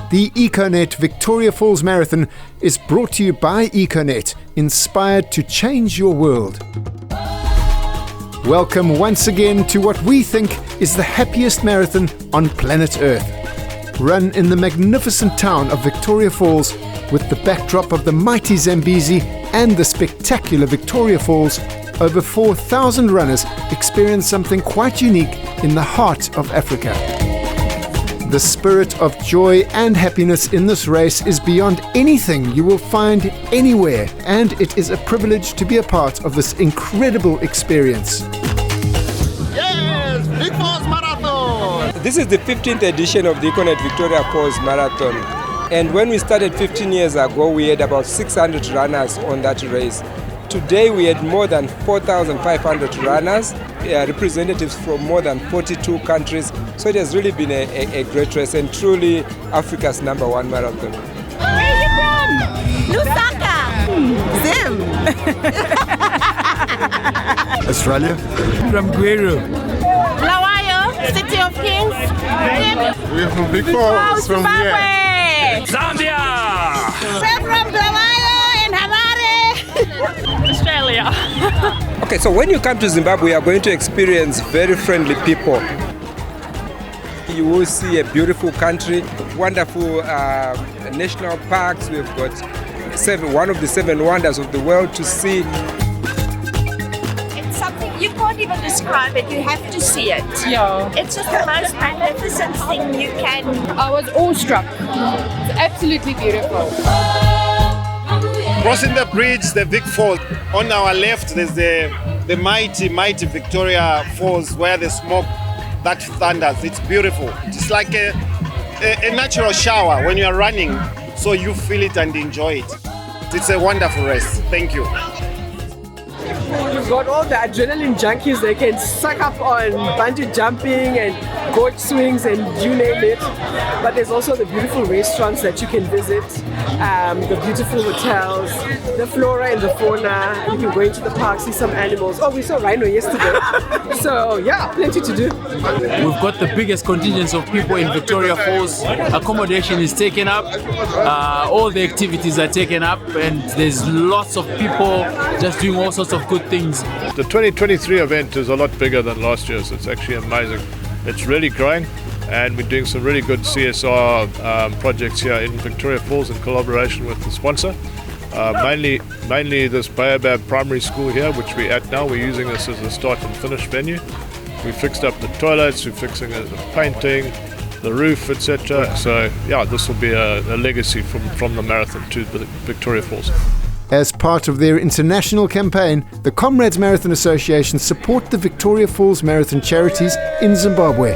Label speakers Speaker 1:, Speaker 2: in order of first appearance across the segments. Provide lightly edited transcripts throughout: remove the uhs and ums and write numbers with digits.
Speaker 1: The Econet Victoria Falls Marathon is brought to you by Econet, inspired to change your world. Welcome once again to what we think is the happiest marathon on planet Earth. Run in the magnificent town of Victoria Falls with the backdrop of the mighty Zambezi and the spectacular Victoria Falls, over 4,000 runners experience something quite unique in the heart of Africa. The spirit of joy and happiness in this race is beyond anything you will find anywhere, and it is a privilege to be a part of this incredible experience.
Speaker 2: Yes, Big Falls Marathon!
Speaker 3: This is the 15th edition of the Econet Victoria Falls Marathon. And when we started 15 years ago, we had about 600 runners on that race. Today we had more than 4,500 runners, representatives from more than 42 countries. So it has really been a great race and truly Africa's #1 marathon.
Speaker 4: Where are you from? Lusaka. Zim.
Speaker 5: Australia.
Speaker 6: From Guero.
Speaker 4: Lawayo, City of Kings.
Speaker 5: We're from Big Falls, from
Speaker 4: Zimbabwe.
Speaker 5: here.
Speaker 6: Zambia.
Speaker 4: We're from Lawayo and Harare.
Speaker 7: Australia.
Speaker 3: Okay, so when you come to Zimbabwe, you are going to experience very friendly people. You will see a beautiful country, wonderful national parks. We've got one of the 7 wonders of the world to see.
Speaker 7: It's something you can't even describe it, you have to see it.
Speaker 8: Yeah,
Speaker 7: It's just the most magnificent thing you can.
Speaker 8: I was awestruck. It's absolutely beautiful.
Speaker 2: Crossing the bridge, the Vic Falls. On our left, there's the mighty Victoria Falls, where the smoke that thunders. It's beautiful. It's like a natural shower when you are running, so you feel it and enjoy it. It's a wonderful race. Thank you.
Speaker 9: You've got all the adrenaline junkies that can suck up on bungee jumping and goat swings and you name it. But there's also the beautiful restaurants that you can visit, the beautiful hotels, the flora and the fauna. You can go into the park, see some animals. Oh, we saw rhino yesterday. So yeah, plenty to do.
Speaker 6: We've got the biggest contingent of people in Victoria Falls. Accommodation is taken up, all the activities are taken up, and there's lots of people just doing all sorts of good things.
Speaker 5: The 2023 event is a lot bigger than last year's. It's actually amazing. It's really growing, and we're doing some really good CSR projects here in Victoria Falls in collaboration with the sponsor. Mainly this Baobab Primary School here, which we're at now. We're using this as a start and finish venue. We fixed up the toilets, we're fixing the painting, the roof, etc. So yeah, this will be a legacy from the marathon to the Victoria Falls.
Speaker 1: As part of their international campaign, the Comrades Marathon Association support the Victoria Falls Marathon charities in Zimbabwe.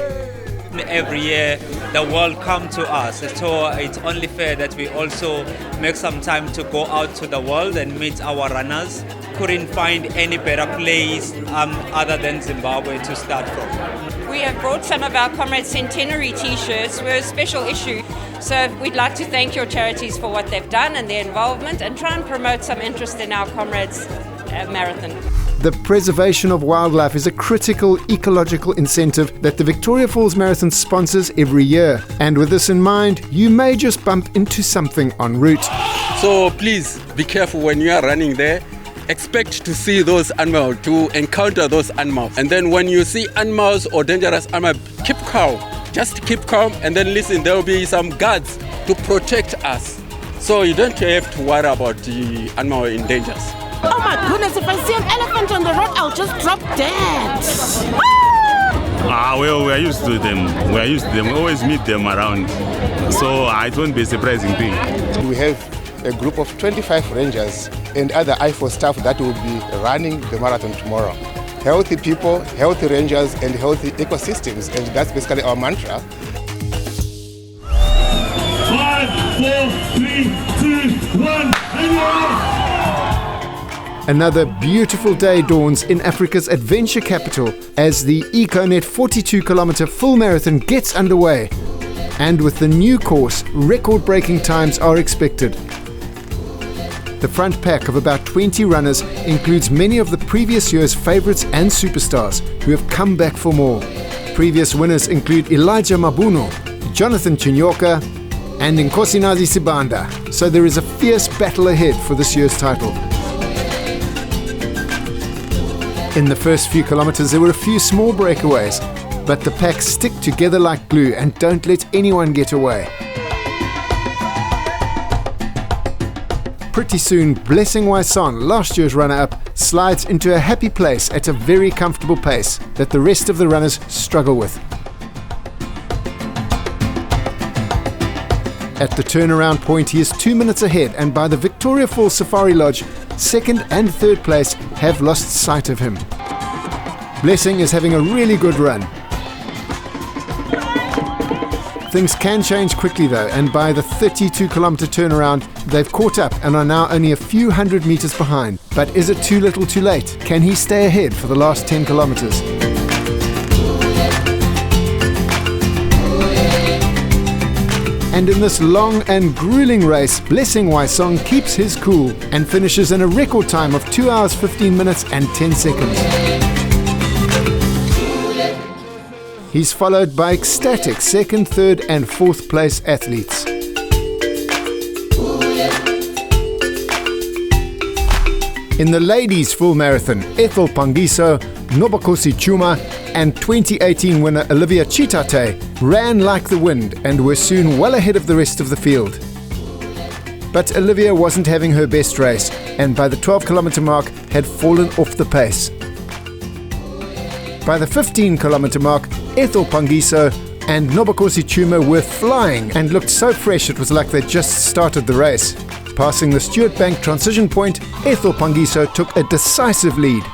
Speaker 10: Every year the world come to us, so it's only fair that we also make some time to go out to the world and meet our runners. Couldn't find any better place other than Zimbabwe to start from.
Speaker 7: We have brought some of our Comrades Centenary t-shirts. We're a special issue. So we'd like to thank your charities for what they've done and their involvement, and try and promote some interest in our Comrades Marathon.
Speaker 1: The preservation of wildlife is a critical ecological incentive that the Victoria Falls Marathon sponsors every year. And with this in mind, you may just bump into something en route.
Speaker 11: So please be careful when you are running there. Expect to see those animals, to encounter those animals. And then when you see animals or dangerous animals, keep calm. Just keep calm and then listen. There will be some guards to protect us. So you don't have to worry about the animal in danger.
Speaker 4: Oh my goodness, if I see an elephant on the road, I'll just drop dead.
Speaker 12: Well, we are used to them. We always meet them around. So it won't be a surprising thing.
Speaker 13: We have a group of 25 rangers and other IFO staff that will be running the marathon tomorrow. Healthy people, healthy rangers, and healthy ecosystems, and that's basically our mantra.
Speaker 14: 5, 4, 3, 2, 1, and you're off!
Speaker 1: Another beautiful day dawns in Africa's adventure capital as the Econet 42-kilometer full marathon gets underway. And with the new course, record-breaking times are expected. The front pack of about 20 runners includes many of the previous year's favourites and superstars who have come back for more. Previous winners include Elijah Mabuno, Jonathan Chinyoka, and Nkosinazi Sibanda, so there is a fierce battle ahead for this year's title. In the first few kilometers there were a few small breakaways, but the pack stick together like glue and don't let anyone get away. Pretty soon, Blessing Waison, last year's runner-up, slides into a happy place at a very comfortable pace that the rest of the runners struggle with. At the turnaround point he is 2 minutes ahead, and by the Victoria Falls Safari Lodge, second and third place have lost sight of him. Blessing is having a really good run. Things can change quickly though, and by the 32-kilometer turnaround they've caught up and are now only a few hundred meters behind. But is it too little too late? Can he stay ahead for the last 10 kilometers? And in this long and grueling race, Blessing Waison keeps his cool and finishes in a record time of 2 hours 15 minutes and 10 seconds. He's followed by ecstatic second, third and fourth place athletes. In the ladies' full marathon, Ethel Pangiso, Nobokosi Chuma and 2018 winner Olivia Chitate ran like the wind and were soon well ahead of the rest of the field. But Olivia wasn't having her best race, and by the 12-kilometer mark had fallen off the pace. By the 15-kilometer mark, Ethel Pangiso and Nobokosi Chuma were flying and looked so fresh it was like they'd just started the race. Passing the Stuart Bank transition point, Ethel Pangiso took a decisive lead.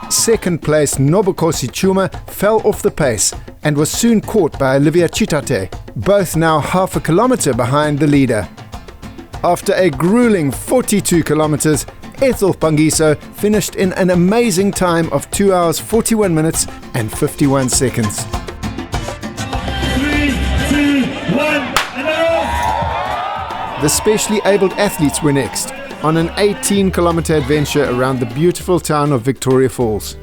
Speaker 1: Second place Nobokosi Chuma fell off the pace and was soon caught by Olivia Chitate, both now half a kilometre behind the leader. After a grueling 42 kilometres, Ethel Pangiso finished in an amazing time of 2 hours 41 minutes and 51 seconds.
Speaker 14: 3, 2, 1, and off!
Speaker 1: The specially abled athletes were next, on an 18-kilometre adventure around the beautiful town of Victoria Falls.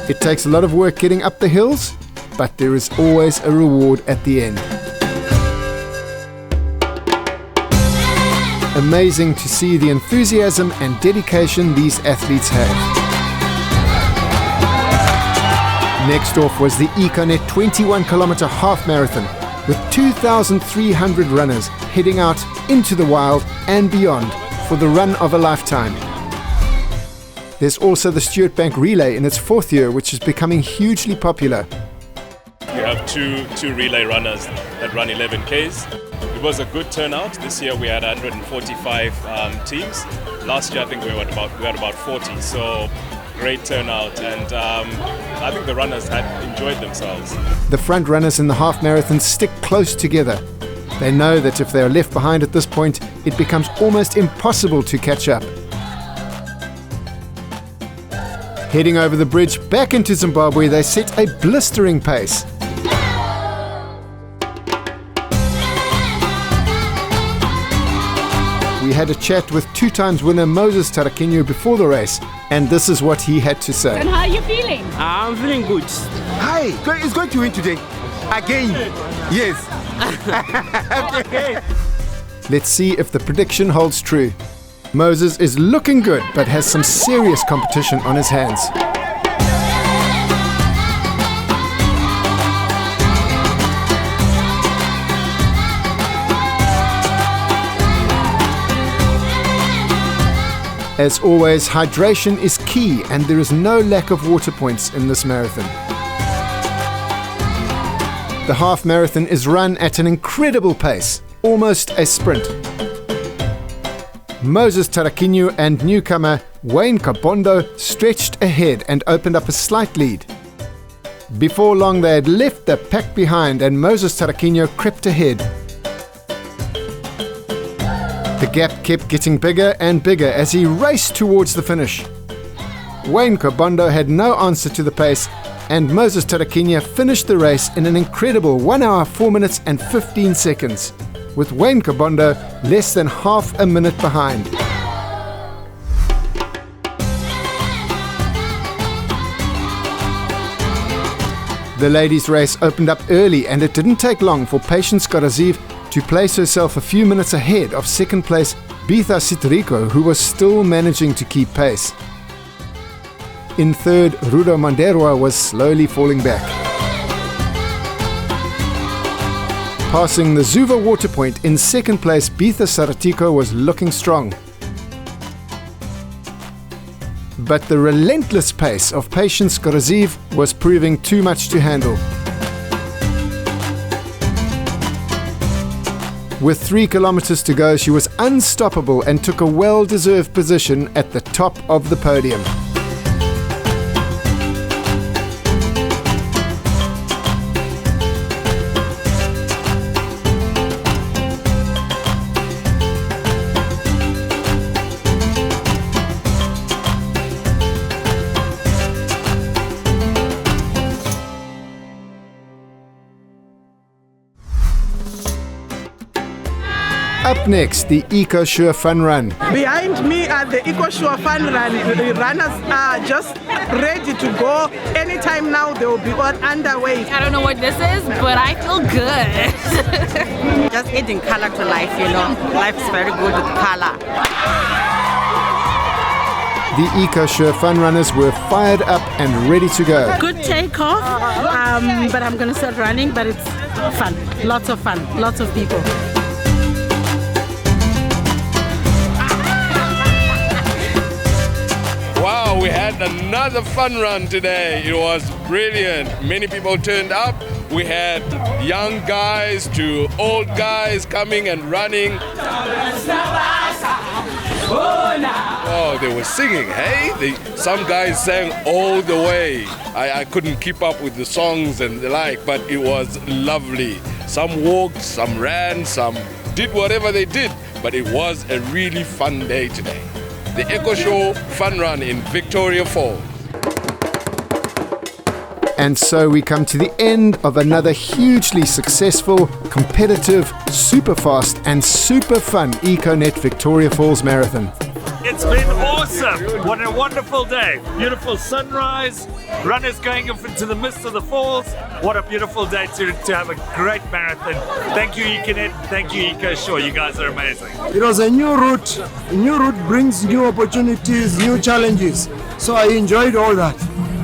Speaker 1: It takes a lot of work getting up the hills, but there is always a reward at the end. Amazing to see the enthusiasm and dedication these athletes have. Next off was the Econet 21-kilometre half marathon, with 2,300 runners heading out into the wild and beyond for the run of a lifetime. There's also the Stuart Bank Relay in its fourth year, which is becoming hugely popular.
Speaker 15: We have two relay runners that run 11 Ks. It was a good turnout. This year we had 145 teams. Last year I think we had about 40. So great turnout, and I think the runners had enjoyed themselves.
Speaker 1: The front runners in the half marathon stick close together. They know that if they are left behind at this point, it becomes almost impossible to catch up. Heading over the bridge back into Zimbabwe, they set a blistering pace. We had a chat with 2-times winner Moses Tarakinyo before the race, and this is what he had to say.
Speaker 8: And how are you feeling?
Speaker 16: I'm feeling good. Hi, it's going to win today. Again. Yes. Okay.
Speaker 1: Let's see if the prediction holds true. Moses is looking good, but has some serious competition on his hands. As always, hydration is key, and there is no lack of water points in this marathon. The half marathon is run at an incredible pace, almost a sprint. Moses Tarakinyo and newcomer Wayne Kabondo stretched ahead and opened up a slight lead. Before long they had left the pack behind, and Moses Tarakinyo crept ahead. The gap kept getting bigger and bigger as he raced towards the finish. Wayne Kabondo had no answer to the pace, and Moses Tarakinyo finished the race in an incredible 1 hour 4 minutes and 15 seconds, with Wayne Kabondo less than half a minute behind. The ladies' race opened up early, and it didn't take long for Patience Goraziv to place herself a few minutes ahead of second place Bitha Sitriko, who was still managing to keep pace. In third, Rudo Manderwa was slowly falling back. Passing the Zuva water point in second place, Bitha Saratiko was looking strong. But the relentless pace of Patience Goraziv was proving too much to handle. With 3 kilometers to go, she was unstoppable and took a well-deserved position at the top of the podium. Up next, the EcoSure Fun Run.
Speaker 17: Behind me at the EcoSure Fun Run, the runners are just ready to go. Anytime now, they will be all underway.
Speaker 18: I don't know what this is, but I feel good.
Speaker 19: Just adding color to life, you know. Life's very good with color.
Speaker 1: The EcoSure Fun Runners were fired up and ready to go.
Speaker 20: Good takeoff, but I'm going to start running, but it's fun. Lots of fun, lots of people.
Speaker 21: Wow, we had another fun run today. It was brilliant. Many people turned up. We had young guys to old guys coming and running. Oh, they were singing, hey? Some guys sang all the way. I couldn't keep up with the songs and the like, but it was lovely. Some walked, some ran, some did whatever they did, but it was a really fun day today. The EcoSure Fun Run in Victoria Falls.
Speaker 1: And so we come to the end of another hugely successful, competitive, super fast and super fun Econet Victoria Falls Marathon.
Speaker 22: It's been awesome. What a wonderful day. Beautiful sunrise, runners going into the midst of the falls. What a beautiful day to have a great marathon. Thank you, Econet. Thank you, EcoSure. You guys are amazing.
Speaker 23: It was a new route. A new route brings new opportunities, new challenges. So I enjoyed all that.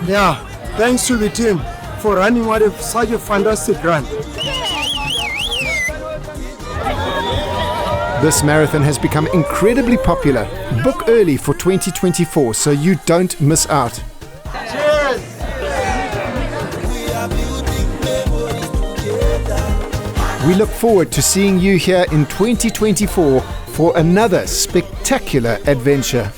Speaker 23: Yeah, thanks to the team for running such a fantastic run.
Speaker 1: This marathon has become incredibly popular. Book early for 2024 so you don't miss out.
Speaker 23: Cheers!
Speaker 1: We look forward to seeing you here in 2024 for another spectacular adventure.